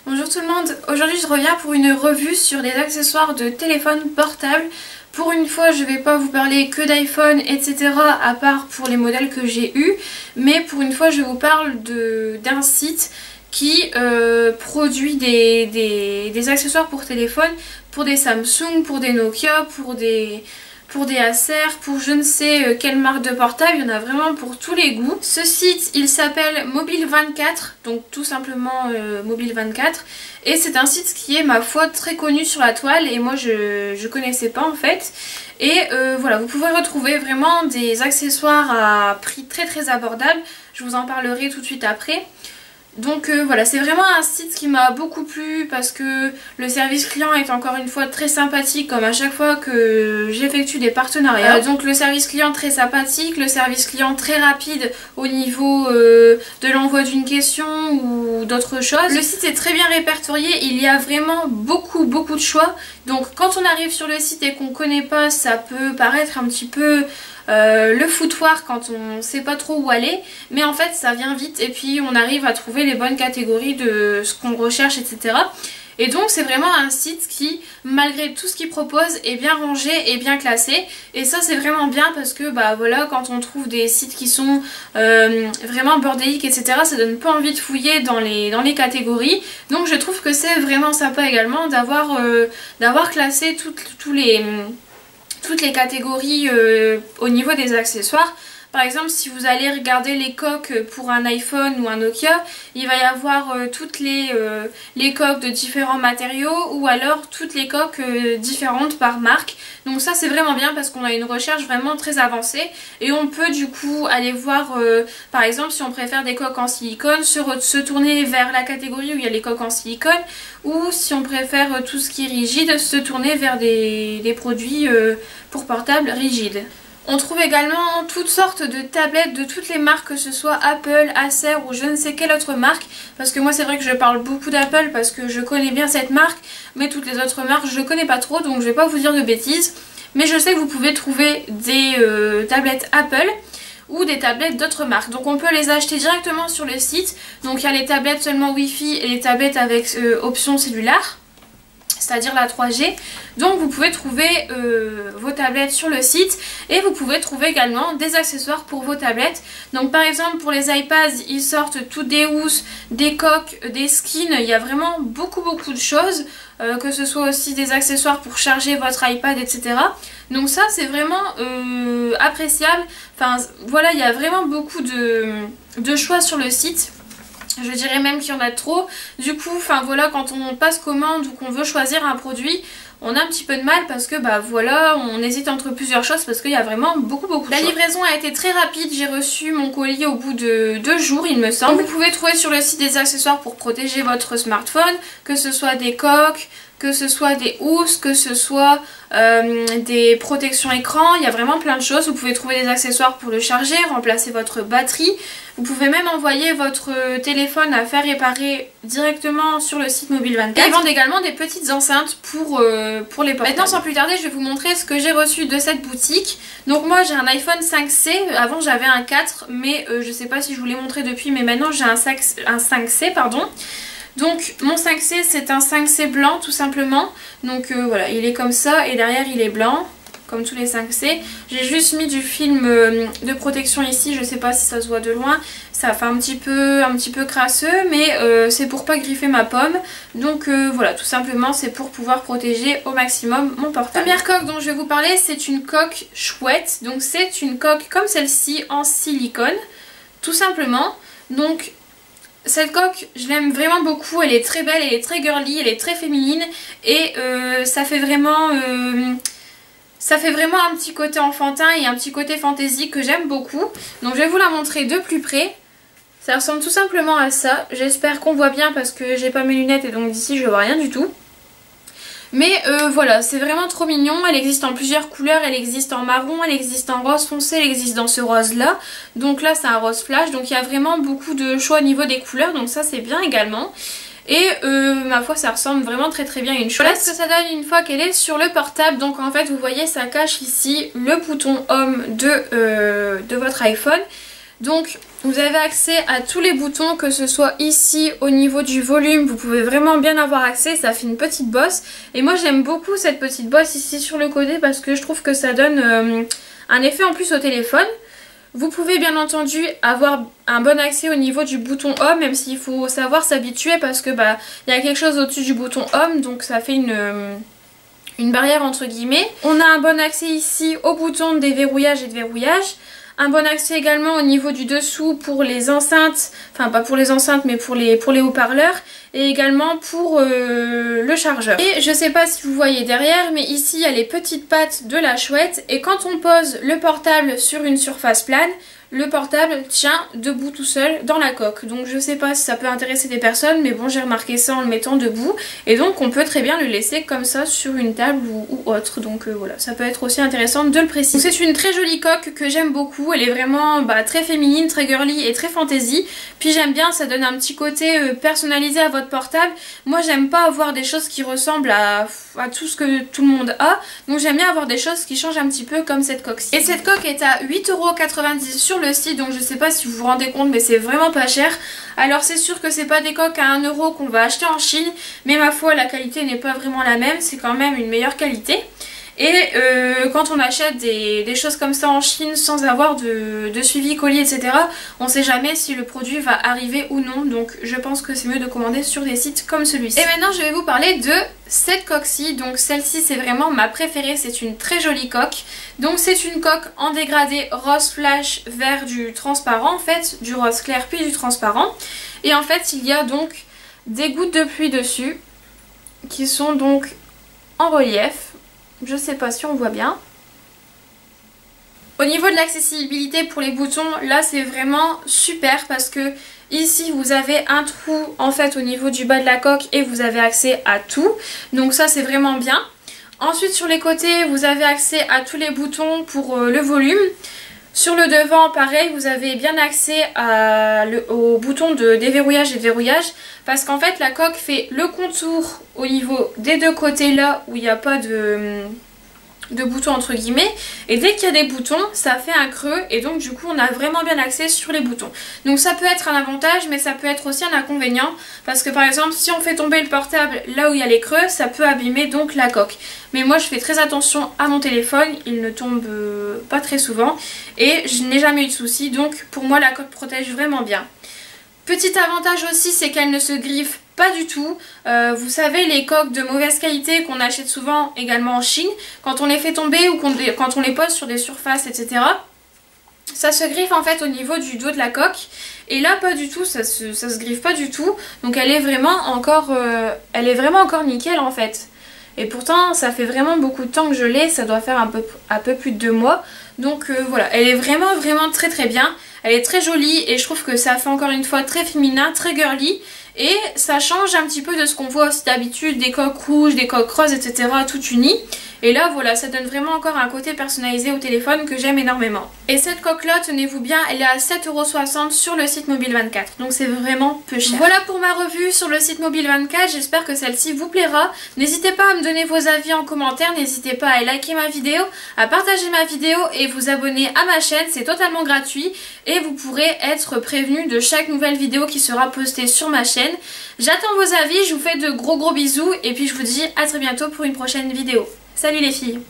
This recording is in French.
Bonjour tout le monde, aujourd'hui je reviens pour une revue sur des accessoires de téléphone portable. Pour une fois je vais pas vous parler que d'iPhone etc, à part pour les modèles que j'ai eus, mais pour une fois je vous parle d'un site qui produit des accessoires pour téléphone, pour des Samsung, pour des Nokia, pour des Acer, pour je ne sais quelle marque de portable, il y en a vraiment pour tous les goûts. Ce site il s'appelle Mobile24, donc tout simplement Mobile24, et c'est un site qui est ma foi très connu sur la toile et moi je connaissais pas en fait. Et voilà, vous pouvez retrouver vraiment des accessoires à prix très abordable, je vous en parlerai tout de suite après. Donc voilà, c'est vraiment un site qui m'a beaucoup plu parce que le service client est encore une fois très sympathique comme à chaque fois que j'effectue des partenariats. Donc le service client très sympathique, le service client très rapide au niveau de l'envoi d'une question ou d'autres choses. Le site est très bien répertorié, il y a vraiment beaucoup de choix. Donc quand on arrive sur le site et qu'on ne connaît pas, ça peut paraître un petit peu le foutoir quand on ne sait pas trop où aller, mais en fait ça vient vite et puis on arrive à trouver les bonnes catégories de ce qu'on recherche, etc. Et donc c'est vraiment un site qui, malgré tout ce qu'il propose, est bien rangé et bien classé. Et ça c'est vraiment bien parce que bah voilà, quand on trouve des sites qui sont vraiment bordéliques, etc., ça donne pas envie de fouiller dans les catégories. Donc je trouve que c'est vraiment sympa également d'avoir classé toutes les catégories au niveau des accessoires. Par exemple, si vous allez regarder les coques pour un iPhone ou un Nokia, il va y avoir toutes les coques de différents matériaux ou alors toutes les coques différentes par marque. Donc ça c'est vraiment bien parce qu'on a une recherche vraiment très avancée et on peut du coup aller voir par exemple si on préfère des coques en silicone, se tourner vers la catégorie où il y a les coques en silicone, ou si on préfère tout ce qui est rigide, se tourner vers des produits pour portable rigides. On trouve également toutes sortes de tablettes de toutes les marques, que ce soit Apple, Acer ou je ne sais quelle autre marque. Parce que moi c'est vrai que je parle beaucoup d'Apple parce que je connais bien cette marque, mais toutes les autres marques je connais pas trop, donc je vais pas vous dire de bêtises. Mais je sais que vous pouvez trouver des tablettes Apple ou des tablettes d'autres marques. Donc on peut les acheter directement sur le site. Donc il y a les tablettes seulement Wi-Fi et les tablettes avec option cellulaire, c'est-à-dire la 3G. Donc vous pouvez trouver vos tablettes sur le site et vous pouvez trouver également des accessoires pour vos tablettes. Donc par exemple pour les iPads, ils sortent toutes des housses, des coques, des skins, il y a vraiment beaucoup de choses, que ce soit aussi des accessoires pour charger votre iPad, etc. Donc ça c'est vraiment appréciable. Enfin voilà, il y a vraiment beaucoup de choix sur le site. Je dirais même qu'il y en a trop. Du coup, enfin voilà, quand on passe commande ou qu'on veut choisir un produit, on a un petit peu de mal parce que bah voilà, on hésite entre plusieurs choses parce qu'il y a vraiment beaucoup de choses. La livraison a été très rapide, j'ai reçu mon colis au bout de 2 jours il me semble. Vous pouvez trouver sur le site des accessoires pour protéger votre smartphone, que ce soit des coques, que ce soit des housses, que ce soit des protections écran, il y a vraiment plein de choses. Vous pouvez trouver des accessoires pour le charger, remplacer votre batterie. Vous pouvez même envoyer votre téléphone à faire réparer directement sur le site Mobile24. Et ils vendent également des petites enceintes pour les portables. Maintenant sans plus tarder, je vais vous montrer ce que j'ai reçu de cette boutique. Donc moi j'ai un iPhone 5C, avant j'avais un 4 mais je sais pas si je vous l'ai montré depuis, mais maintenant j'ai un 5C pardon. Donc mon 5C c'est un 5C blanc tout simplement. Donc voilà, il est comme ça et derrière il est blanc comme tous les 5C. J'ai juste mis du film de protection ici, je sais pas si ça se voit de loin. Ça fait un petit peu crasseux, mais c'est pour pas griffer ma pomme. Donc voilà, tout simplement c'est pour pouvoir protéger au maximum mon portable. La première coque dont je vais vous parler, c'est une coque chouette. Donc c'est une coque comme celle-ci en silicone, tout simplement. Donc cette coque, je l'aime vraiment beaucoup, elle est très belle, elle est très girly, elle est très féminine et ça fait vraiment un petit côté enfantin et un petit côté fantaisie que j'aime beaucoup. Donc je vais vous la montrer de plus près. Ça ressemble tout simplement à ça. J'espère qu'on voit bien parce que j'ai pas mes lunettes et donc d'ici je vois rien du tout. Mais voilà, c'est vraiment trop mignon. Elle existe en plusieurs couleurs, elle existe en marron, elle existe en rose foncé, elle existe dans ce rose là. Donc là c'est un rose flash, donc il y a vraiment beaucoup de choix au niveau des couleurs, donc ça c'est bien également. Et ma foi ça ressemble vraiment très bien à une chouette. Voilà ce que ça donne une fois qu'elle est sur le portable. Donc en fait vous voyez ça cache ici le bouton home de votre iPhone. Donc Vous avez accès à tous les boutons, que ce soit ici au niveau du volume, vous pouvez vraiment bien avoir accès, ça fait une petite bosse. Et moi j'aime beaucoup cette petite bosse ici sur le côté parce que je trouve que ça donne un effet en plus au téléphone. Vous pouvez bien entendu avoir un bon accès au niveau du bouton home, même s'il faut savoir s'habituer parce que bah il y a quelque chose au-dessus du bouton home, donc ça fait une barrière entre guillemets. On a un bon accès ici au bouton de déverrouillage et de verrouillage. Un bon accès également au niveau du dessous pour les enceintes, enfin pas pour les enceintes mais pour les haut-parleurs, et également pour le chargeur. Et je sais pas si vous voyez derrière, mais ici il y a les petites pattes de la chouette, et quand on pose le portable sur une surface plane, le portable tient debout tout seul dans la coque. Donc je sais pas si ça peut intéresser des personnes, mais bon, j'ai remarqué ça en le mettant debout, et donc on peut très bien le laisser comme ça sur une table ou autre. Donc voilà, ça peut être aussi intéressant de le préciser. C'est une très jolie coque que j'aime beaucoup, elle est vraiment très féminine, très girly et très fantasy. Puis j'aime bien, ça donne un petit côté personnalisé à votre portable. Moi j'aime pas avoir des choses qui ressemblent à tout ce que tout le monde a, donc j'aime bien avoir des choses qui changent un petit peu comme cette coque-ci. Et cette coque est à 8,90 € sur le site, donc je sais pas si vous vous rendez compte, mais c'est vraiment pas cher. Alors c'est sûr que c'est pas des coques à 1 € qu'on va acheter en Chine, mais ma foi la qualité n'est pas vraiment la même, c'est quand même une meilleure qualité. Et quand on achète des choses comme ça en Chine sans avoir de suivi colis etc, on sait jamais si le produit va arriver ou non, donc je pense que c'est mieux de commander sur des sites comme celui-ci. Et maintenant je vais vous parler de cette coque-ci. Donc celle-ci c'est vraiment ma préférée, c'est une très jolie coque. Donc c'est une coque en dégradé rose flash vers du transparent en fait, du rose clair puis du transparent. Et en fait il y a donc des gouttes de pluie dessus qui sont donc en relief. Je sais pas si on voit bien. Au niveau de l'accessibilité pour les boutons, là c'est vraiment super parce que ici vous avez un trou en fait au niveau du bas de la coque et vous avez accès à tout. Donc ça c'est vraiment bien. Ensuite sur les côtés vous avez accès à tous les boutons pour le volume. Sur le devant pareil, vous avez bien accès au bouton de déverrouillage et de verrouillage parce qu'en fait la coque fait le contour au niveau des deux côtés là où il n'y a pas de boutons entre guillemets, et dès qu'il y a des boutons ça fait un creux et donc du coup on a vraiment bien accès sur les boutons. Donc ça peut être un avantage mais ça peut être aussi un inconvénient parce que par exemple si on fait tomber le portable là où il y a les creux ça peut abîmer donc la coque. Mais moi je fais très attention à mon téléphone, il ne tombe pas très souvent et je n'ai jamais eu de soucis, donc pour moi la coque protège vraiment bien. Petit avantage aussi c'est qu'elle ne se griffe pas du tout. Vous savez les coques de mauvaise qualité qu'on achète souvent également en Chine, quand on les fait tomber ou quand on les pose sur des surfaces etc, ça se griffe en fait au niveau du dos de la coque. Et là pas du tout, ça se griffe pas du tout. Donc elle est vraiment encore nickel en fait. Et pourtant ça fait vraiment beaucoup de temps que je l'ai, ça doit faire un peu plus de 2 mois. Donc voilà, elle est vraiment très très bien. Elle est très jolie et je trouve que ça fait encore une fois très féminin, très girly. Et ça change un petit peu de ce qu'on voit aussi d'habitude, des coques rouges, des coques roses, etc. toutes unies. Et là voilà, ça donne vraiment encore un côté personnalisé au téléphone que j'aime énormément. Et cette coque là, tenez-vous bien, elle est à 7,60 € sur le site Mobile24. Donc c'est vraiment peu cher. Voilà pour ma revue sur le site Mobile24, j'espère que celle-ci vous plaira. N'hésitez pas à me donner vos avis en commentaire, n'hésitez pas à liker ma vidéo, à partager ma vidéo et vous abonner à ma chaîne, c'est totalement gratuit. Et vous pourrez être prévenu de chaque nouvelle vidéo qui sera postée sur ma chaîne. J'attends vos avis, je vous fais de gros bisous et puis je vous dis à très bientôt pour une prochaine vidéo. Salut les filles!